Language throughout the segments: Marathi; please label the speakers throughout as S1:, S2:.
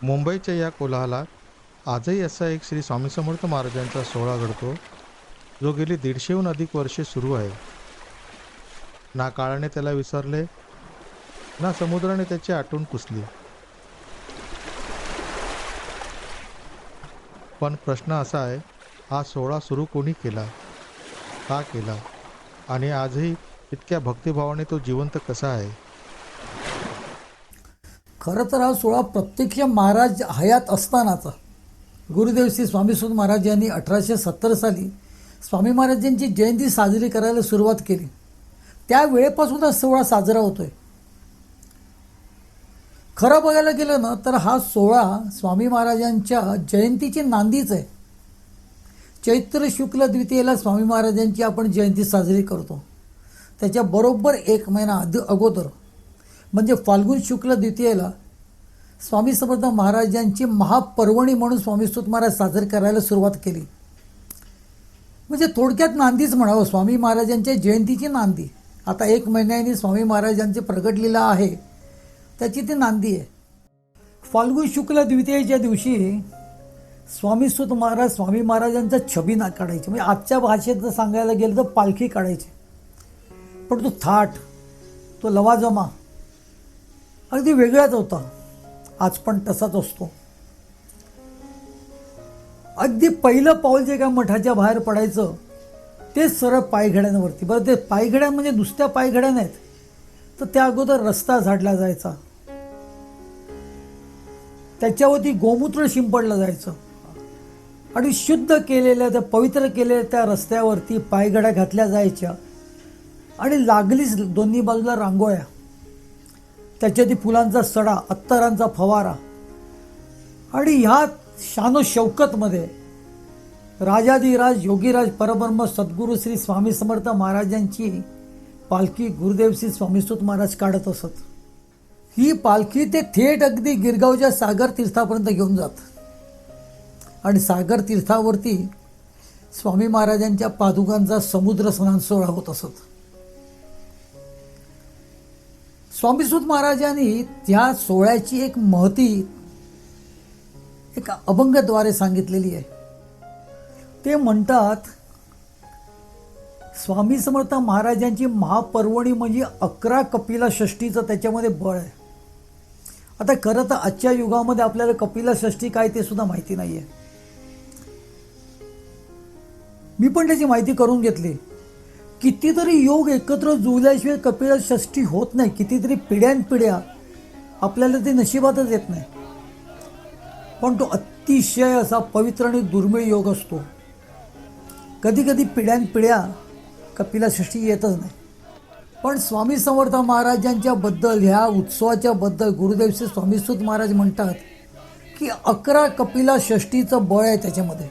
S1: मुंबईच्या या कोलाहलात आजही असा एक श्री स्वामी समर्थ महाराजांचा सोहळा घडतो, जो गेली 150हून अधिक वर्षे सुरू आहे. ना काळाने त्याला विसरले, ना समुद्राने त्याची आठवण पुसली. पण प्रश्न असा आहे, हा सोहळा सुरू कोणी केला, का केला आणि आजही इतक्या भक्तिभावाने तो जिवंत कसा आहे?
S2: खरं तर हा सोहळा प्रत्यक्ष महाराज हयात असतानाचा. गुरुदेव श्री स्वामी सुत महाराज यांनी 1870 साली स्वामी महाराजांची जयंती साजरी करायला सुरुवात केली. त्या वेळेपासून हा सोहळा साजरा होतोय. खरं बघायला गेलं ना तर हा सोहळा स्वामी महाराजांच्या जयंतीची नांदीच आहे. चैत्र शुक्ल द्वितीयेला स्वामी महाराजांची आपण जयंती साजरी करतो. त्याच्या बरोबर 1 महिना अगोदर म्हणजे फाल्गुन शुक्ल द्वितीयेला स्वामी समर्थ महाराजांची महापर्वणी म्हणून स्वामी सुत महाराज साजरी करायला सुरुवात केली. म्हणजे थोडक्यात नांदीच म्हणावं, स्वामी महाराजांच्या जयंतीची नांदी. आता 1 महिन्याने स्वामी महाराजांची प्रगटलीला आहे, त्याची ती नांदी आहे. फाल्गुन शुक्ल द्वितीयेच्या दिवशी स्वामी सुत महाराज स्वामी महाराजांचा छबी काढायचे. म्हणजे आजच्या भाषेत जर सांगायला गेलं तर पालखी काढायची. पण तो थाट, तो लवाजमा अगदी वेगळाच होता. आज पण तसाच असतो. अगदी पहिलं पाऊल जे काय मठाच्या बाहेर पडायचं तेच सरळ पायघड्यांवरती. बरं, ते पायघड्या म्हणजे नुसत्या पायघड्या नाहीत, तर त्या अगोदर रस्ता झाडला जायचा, त्याच्यावरती गोमूत्र शिंपडलं जायचं आणि शुद्ध केलेल्या त्या पवित्र केलेल्या त्या रस्त्यावरती पायघड्या घातल्या जायच्या आणि लागलीच दोन्ही बाजूला रांगोळ्या, त्याच्यात फुलांचा सडा, अत्तरांचा फवारा. आणि ह्या शानो शौकतमध्ये राजाधिराज योगीराज परब्रह्म सद्गुरू श्री स्वामी समर्थ महाराजांची पालखी गुरुदेव श्री स्वामी सुत महाराज काढत असत. ही पालखी ते थेट अगदी गिरगावच्या सागर तीर्थापर्यंत घेऊन जात आणि सागर तीर्थावरती स्वामी महाराजांच्या पादुकांचा समुद्र स्नान सोहळा होत असत. स्वामी सुत महाराजांनी त्या सोहळ्याची एक महती एक अभंगाद्वारे सांगितलेली आहे. ते म्हणतात, स्वामी समर्थ महाराजांची महापर्वणी म्हणजे 11 कपिला षष्टीचं त्याच्यामध्ये बळ आहे. आता खरं तर आजच्या युगामध्ये आपल्याला कपिला षष्टी काय ते सुद्धा माहिती नाही आहे. मी पण त्याची माहिती करून घेतली. कितीतरी योग एकत्र जुळल्याशिवाय कपिला षष्ठी होत नाही. कितीतरी पिढ्यानपिढ्या आपल्याला ते नशिबातच येत नाही. पण तो अतिशय असा पवित्र आणि दुर्मिळ योग असतो. कधी कधी पिढ्यानपिढ्या कपिला षष्ठी येतच नाही. पण स्वामी समर्थ महाराजांच्या बद्दल, ह्या उत्सवाच्या बद्दल गुरुदेव श्री स्वामी सुत महाराज म्हणतात की 11 कपिला षष्टीचं बळ आहे त्याच्यामध्ये.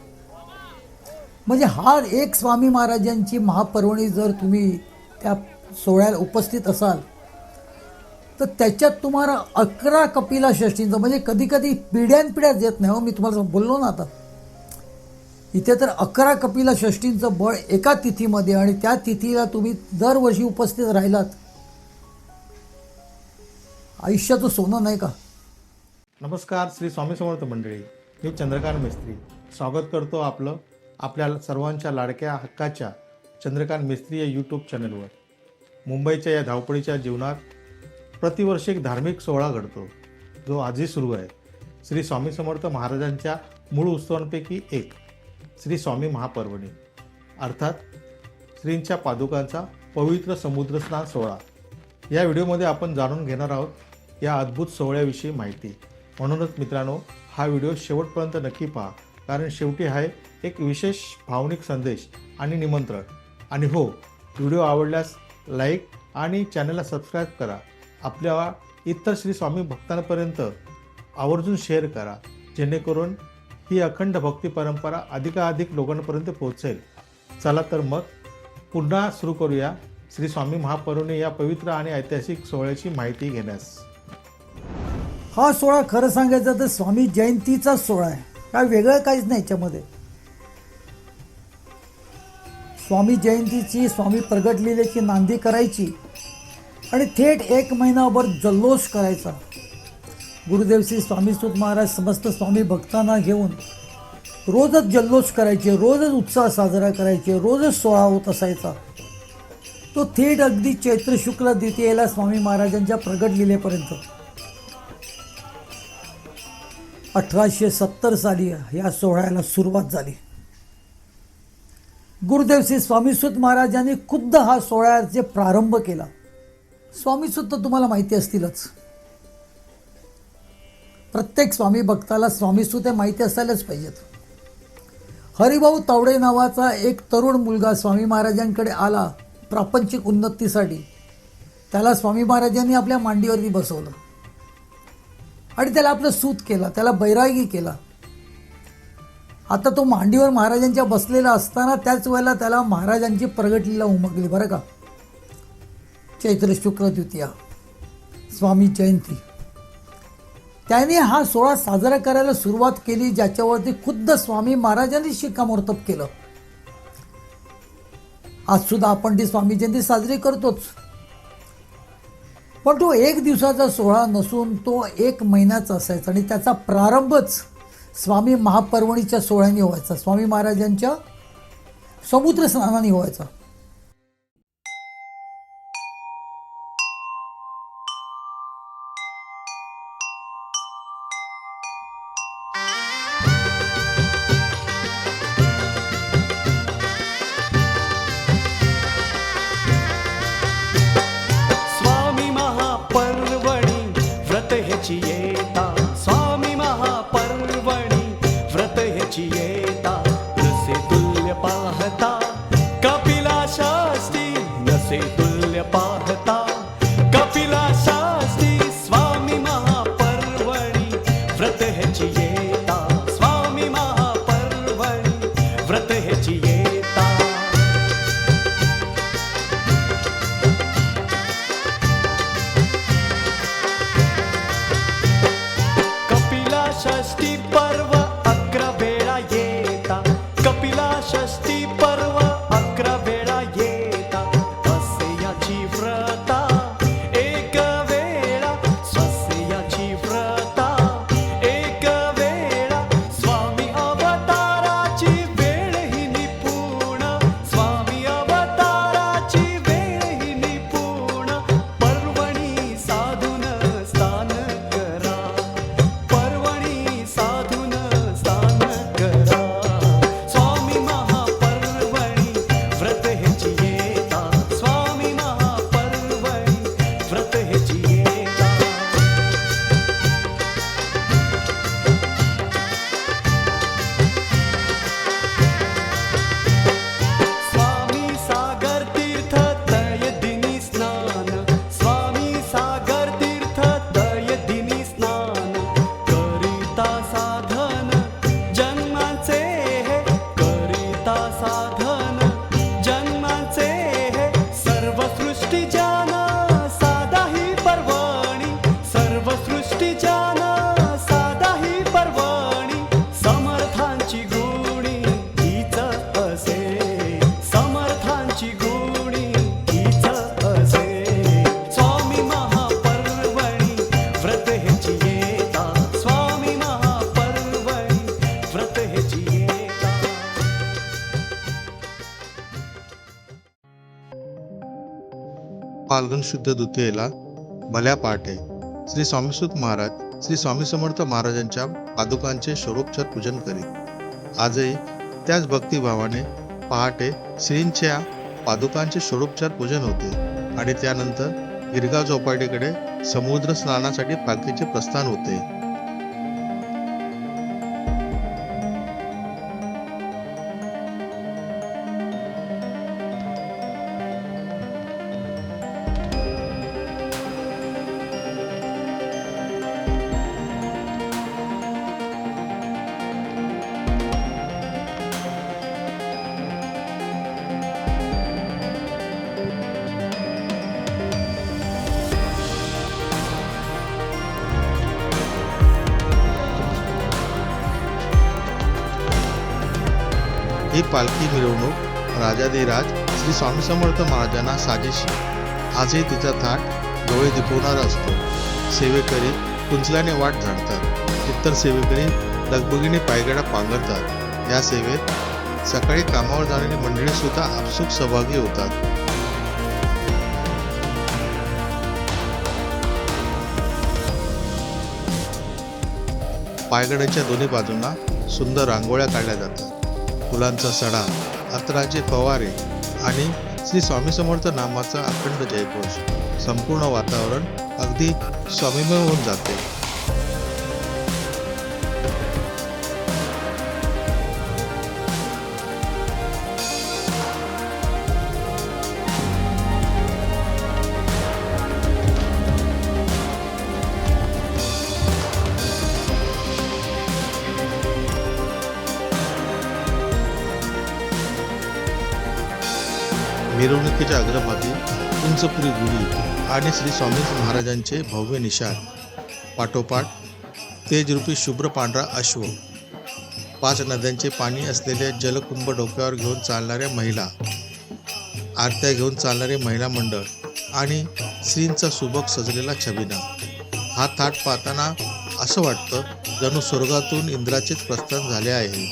S2: म्हणजे हा एक स्वामी महाराजांची महापर्वणी जर तुम्ही त्या सोहळ्याला उपस्थित असाल तर त्याच्यात तुम्हाला 11 कपिला षष्टींचं, म्हणजे कधी कधी पिढ्यानपिढ्याच येत नाही. हो, मी तुम्हाला बोललो ना आता, इथे तर 11 कपिला षष्टींचं बळ एका तिथीमध्ये. आणि त्या तिथीला तुम्ही दरवर्षी उपस्थित राहिलात, आयुष्याचं सोनं नाही का?
S1: नमस्कार श्री स्वामी समर्थ मंडळी, मी चंद्रकांत मिस्त्री स्वागत करतो आपल्या सर्वांच्या लाडक्या हक्काच्या चंद्रकांत मिस्त्री या यूट्यूब चॅनलवर. मुंबईच्या या धावपळीच्या जीवनात प्रतिवर्षी एक धार्मिक सोहळा घडतो, जो आजही सुरू आहे. श्री स्वामी समर्थ महाराजांच्या मूळ उत्सवांपैकी एक श्री स्वामी महापर्वणी, अर्थात श्रींच्या पादुकांचा पवित्र समुद्र स्नान सोहळा. या व्हिडिओमध्ये आपण जाणून घेणार आहोत या अद्भुत सोहळ्याविषयी माहिती. म्हणूनच मित्रांनो, हा व्हिडिओ शेवटपर्यंत नक्की पहा, कारण शेवटी आहे एक विशेष भावनिक संदेश आणि निमंत्रण. आणि हो, व्हिडिओ आवडल्यास लाईक आणि चॅनलला सबस्क्राईब करा. आपल्या इतर श्री स्वामी भक्तांपर्यंत आवर्जून शेअर करा, जेणेकरून ही अखंड भक्ती परंपरा अधिकाधिक लोकांपर्यंत पोहोचेल. चला तर मग पुन्हा सुरू करूया श्री स्वामी महापर्वणी या पवित्र आणि ऐतिहासिक सोहळ्याची माहिती घेण्यास.
S2: हा सोहळा खरं सांगायचं तर स्वामी जयंतीचा सोहळा आहे. काय वेगळं काहीच नाही याच्यामध्ये. स्वामी जयंतीची, स्वामी प्रगट लीलेची नांदी करायची आणि थेट 1 महिनाभर जल्लोष करायचा. गुरुदेव श्री स्वामी सुत महाराज समस्त स्वामी भक्तांना घेऊन रोजच जल्लोष करायचे, रोजच उत्साह साजरा करायचे, रोजच सोहळा होत असायचा. तो थेट अगदी चैत्र शुक्ल द्वितीयेला स्वामी महाराजांच्या प्रगट लीलेपर्यंत. 1870 साली या सोहळ्याला सुरुवात झाली. गुरुदेव श्री स्वामीसुत महाराजांनी खुद्द हा सोहळ्याचे प्रारंभ केला. स्वामीसुत तर तुम्हाला माहिती असतीलच. प्रत्येक स्वामी भक्ताला स्वामीसुत हे माहिती असायलाच पाहिजेत. हरिभाऊ तावडे नावाचा एक तरुण मुलगा स्वामी महाराजांकडे आला प्रापंचिक उन्नतीसाठी. त्याला स्वामी महाराजांनी आपल्या मांडीवरती बसवलं आणि त्याला आपलं सूत केलं, त्याला बैरागी केला. आता तो मांडीवर महाराजांच्या बसलेला असताना त्याच वेळेला त्याला महाराजांची प्रगटलीला उमगली बरं का. चैत्र शुक्ल द्वितीया, स्वामी जयंती. त्याने हा सोहळा साजरा करायला सुरुवात केली, ज्याच्यावरती खुद्द स्वामी महाराजांनी शिक्कामोर्तब केलं. आज सुद्धा आपण ती स्वामी जयंती साजरी करतोच, पण तो एक दिवसाचा सोहळा नसून तो 1 महिन्याचा असायचा आणि त्याचा प्रारंभच स्वामी महापर्वणीच्या सोहळ्याने व्हायचा, स्वामी महाराजांच्या समुद्र स्नानाने व्हायचा.
S3: स्वामी महापर्वणी व्रत ह्याची येता, स्वामी महापर्वणी व्रत ह्याची येता. नसे तुल्य पाहता कपिला शास्त्री, नसे तुल्य पाहता कपिला शास्त्री. स्वामी महापर्वणी व्रत ह्याची येता, स्वामी महापर्वणी व्रत ह्याची येता. कपिला षष्ठी पर्व 11 वेळा येता, कपिला षष्ठी पर्व 11 वेळा येता. असे याची व्रता एक वेळा, स्वसे याची व्रता एक वेळा. स्वामी अवताराची वेळ ही निपुण, स्वामी अवताराची वेळ ही निपुण. पर्वणी साधून स्नान करा, पर्वणी साधून स्नान करा. स्वामी महापर्वणी व्रत ह्याची येता, स्वामी महापर्वणी व्रत ह्याची येता. स्वामी सागर तीर्थ तय दिनी स्नान, स्वामी सागर तीर्थ तय दिनी स्नान. करिता साधन जन्माचे हे, करिता साधन जन्माचे हे. सर्व सृष्टी जाना साधा ही पर्वणी, सर्व सृष्टी जाना साधा ही पर्वणी. समर्थांची गुणी हीच असे, समर्थांची गुणी हीच असे. स्वामी महापर्वणी व्रत ह्याची येता, स्वामी महापर्वणी व्रत ह्याची येता.
S1: फाल्गुन शुद्ध द्वितीयेला भल्या पहाटे श्री स्वामीसुत महाराज श्री स्वामी समर्थ महाराजांच्या पादुकांचे षोडोपचार पूजन करीत. आजही त्याच भक्तिभावाने पहाटे श्रींच्या पादुकांचे षोडोपचार पूजन होते आणि त्यानंतर गिरगाव चौपाटीकडे समुद्र स्नानासाठी पालखीचे प्रस्थान होते. ही पालखी मिरवणूक राजाधिराज श्री स्वामी समर्थ महाराजांना साजेशी. आजही तिचा थाट डोळे दिपवणारा असतो. सेवेकरी कुंचल्याने वाट झाडतात. इतर सेवेकरी लगबगीने पायगडा पांघरतात. या सेवेत सकाळी कामावर जाणारी मंडळी सुद्धा आपसूक सहभागी होतात. पायगड्याच्या दोन्ही बाजूंना सुंदर रांगोळ्या काढल्या जातात. फुलांचा सडा, अत्तराचे फवारे आणि श्री स्वामी समर्थ नामाचा अखंड जयघोष. संपूर्ण वातावरण अगदी स्वामीमय होऊन जाते. मिरवणुकीच्या अग्रभागी उंचपुरी गुढी आणि श्री स्वामी महाराजांचे भव्य निशाण. पाठोपाठ तेजरूपी शुभ्र पांढरा अश्व, 5 नद्यांचे पाणी असलेले जलकुंभ डोक्यावर घेऊन चालणाऱ्या महिला, आरत्या घेऊन चालणारे महिला मंडळ आणि श्रींचा सुबक सजलेला छबिना. हा थाट पाहताना असं वाटतं जणू स्वर्गातून इंद्राचेच प्रस्थान झाले आहे.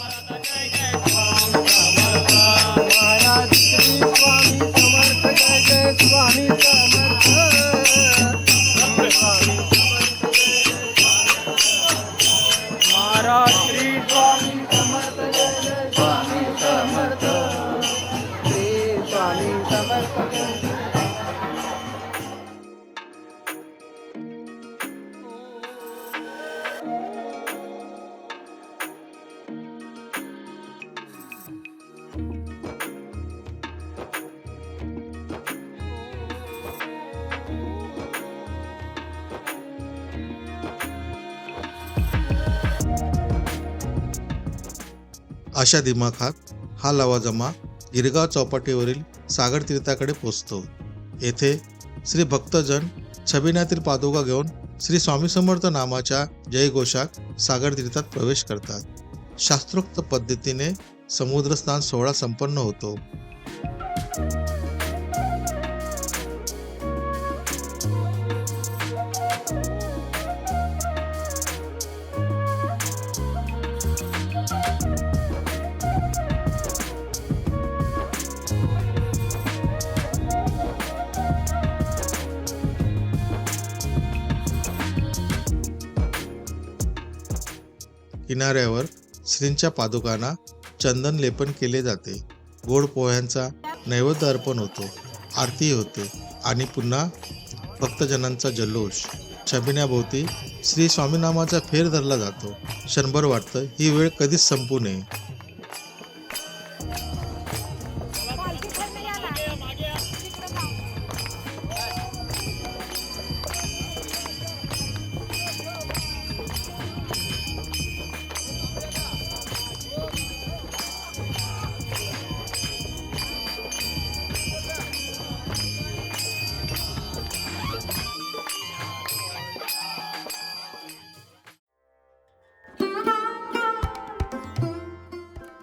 S1: अशा दिमाखात हा लवाजमा गिरगाव चौपाटीवरील सागर तीर्थाकडे पोचतो. येथे श्री भक्तजन छबिन्यातील पादुका घेऊन श्री स्वामी समर्थ नामाच्या जयघोषात सागर तीर्थात प्रवेश करतात. शास्त्रोक्त पद्धतीने समुद्रस्नान सोहळा संपन्न होतो. किनाऱ्यावर श्रींच्या पादुकांना चंदन लेपन केले जाते. गोड पोह्यांचा नैवेद्य अर्पण होतो. आरती होते आणि पुन्हा भक्तजनांचा जल्लोष. छबिन्याभोवती श्री स्वामीनामाचा फेर धरला जातो. क्षणभर वाटतं ही वेळ कधीच संपू नये.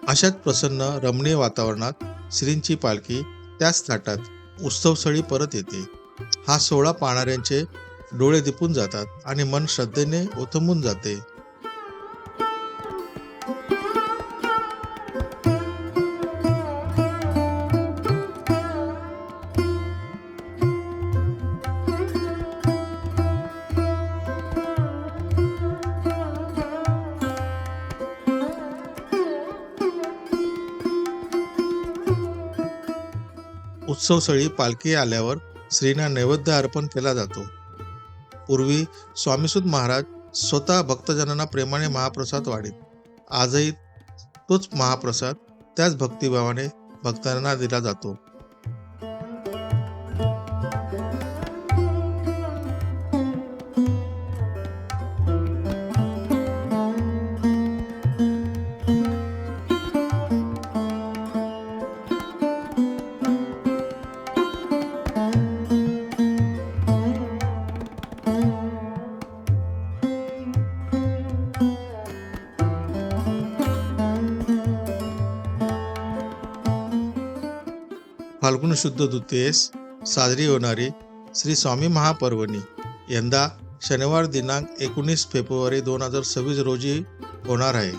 S1: अशाच प्रसन्न रमणीय वातावरणात श्रींची पालखी त्याच थाटात उत्सवस्थळी परत येते. हा सोहळा पाहणाऱ्यांचे डोळे दिपून जातात आणि मन श्रद्धेने ओथंबून जाते. उत्सवस्थळी पालखी आल्यावर श्रींना नैवेद्य अर्पण केला जातो. पूर्वी स्वामीसुत महाराज स्वतः भक्तजनांना प्रेमाने महाप्रसाद वाढीत. आजही तोच महाप्रसाद त्याच भक्तिभावाने भक्तांना दिला जातो. फाल्गुन शुद्ध द्वितीयेस साजरी होणारी श्री स्वामी महापर्वणी यंदा शनिवार दिनांक 19 फेब्रुवारी 2026 रोजी होणार आहे.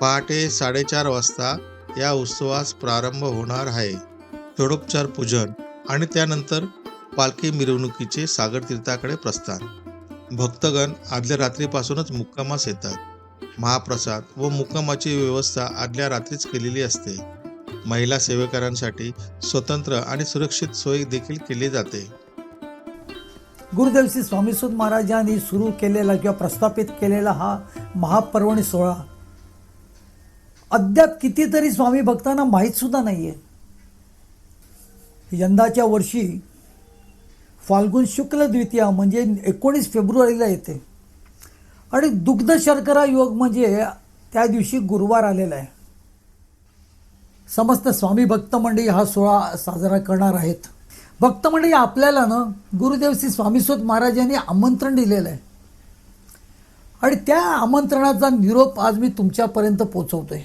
S1: पहाटे 4:30 वाजता या उत्सवास प्रारंभ होणार आहे. षोडोपचार पूजन आणि त्यानंतर पालखी मिरवणुकीचे सागर तीर्थाकडे प्रस्थान. भक्तगण आदल्या रात्रीपासूनच मुक्कामास येतात. महाप्रसाद व मुक्कामाची व्यवस्था आदल्या रात्रीच केलेली असते. महिला सेवेकरांसाठी स्वतंत्र आणि सुरक्षित सोय देखील केली जाते.
S2: गुरुदेव श्री स्वामीसुत महाराजांनी सुरू केलेला किंवा प्रस्थापित केलेला हा महापर्वणी सोहळा अद्याप कितीतरी स्वामी भक्तांना माहीत सुद्धा नाहीये. यंदाच्या वर्षी फाल्गुन शुक्ल द्वितीया म्हणजे 19 फेब्रुवारीला येते आणि दुग्ध शर्करा योग म्हणजे त्या दिवशी गुरुवार आलेला आहे. समस्त स्वामी भक्त मंडळी हा सोहळा साजरा करणार आहेत. भक्त मंडळी आपल्याला ना गुरुदेव श्री स्वामीसुत महाराजांनी आमंत्रण दिलेलं आहे आणि त्या आमंत्रणाचा निरोप आज मी तुमच्यापर्यंत पोहोचवतोय.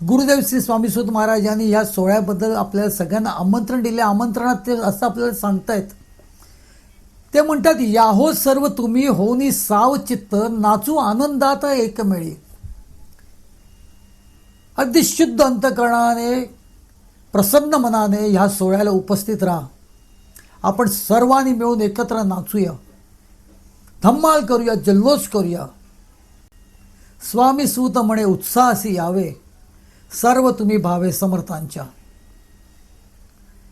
S2: गुरुदेव श्री स्वामीसुत महाराजांनी ह्या सोहळ्याबद्दल आपल्याला सगळ्यांना आमंत्रण दिले. आमंत्रणात ते असं आपल्याला सांगतायत, ते म्हणतात, याहो सर्व तुम्ही होनी साव चित्त नाचू आनंदात एकमेळी. अगदी शुद्ध अंतकरणाने प्रसन्न मनाने ह्या सोहळ्याला उपस्थित राहा. आपण सर्वांनी मिळून एकत्र नाचूया, धम्माल करूया, जल्लोष करूया. स्वामी सूत म्हणे उत्साहासी यावे, सर्व तुम्ही भावे समर्थांच्या.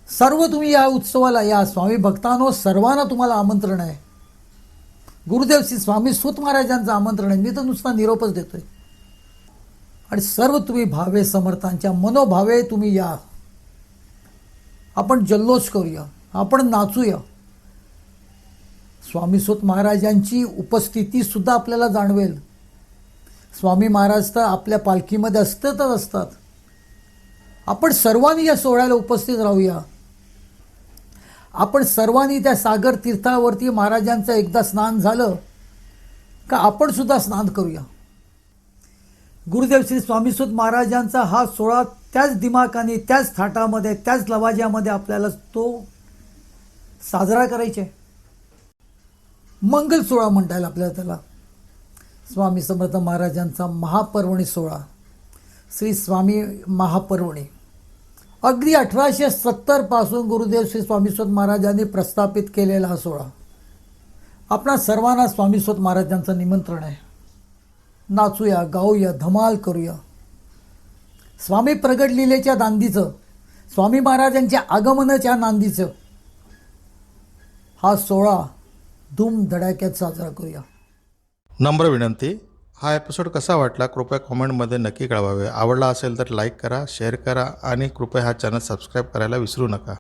S2: सर्व तुम्ही या उत्सवाला या. स्वामी भक्तांनो, सर्वांना तुम्हाला आमंत्रण आहे. गुरुदेव श्री स्वामी सूत महाराजांचं आमंत्रण आहे. मी तर नुसता निरोपच देतोय. आणि सर्व तुम्ही भावे समर्थांच्या, मनोभावे तुम्ही या. आपण जल्लोष करूया, आपण नाचूया. स्वामीसुत महाराजांची उपस्थिती सुद्धा आपल्याला जाणवेल. स्वामी महाराज तर आपल्या पालखीमध्ये असतातच असतात. आपण सर्वांनी या सोहळ्याला उपस्थित राहूया. आपण सर्वांनी त्या सागर तीर्थावरती महाराजांचं एकदा स्नान झालं का आपण सुद्धा स्नान करूया. गुरुदेव श्री स्वामीसुत महाराजांचा हा सोहळा त्याच दिमाखाने, त्याच थाटामध्ये, त्याच लवाज्यामध्ये आपल्याला तो साजरा करायचा आहे. मंगल सोहळा म्हणता येईल आपल्याला त्याला. स्वामी समर्थ महाराजांचा महापर्वणी सोहळा, श्री स्वामी महापर्वणी. अगदी 1870 पासून गुरुदेव श्री स्वामीसुत महाराजांनी प्रस्थापित केलेला हा सोहळा. आपणा सर्वांना स्वामीसुत महाराजांचं निमंत्रण आहे. नाचूया, गाऊया, धमाल करूया. स्वामी प्रगट लीलेच्या नांदीचं, स्वामी महाराजांच्या आगमनाच्या नांदीचं हा सोहळा धूमधडाक्यात साजरा करूया.
S1: नम्र विनंती, हा एपिसोड कसा वाटला कृपया कॉमेंटमध्ये नक्की कळवावे. आवडला असेल तर लाईक करा, शेअर करा आणि कृपया हा चॅनल सबस्क्राईब करायला विसरू नका.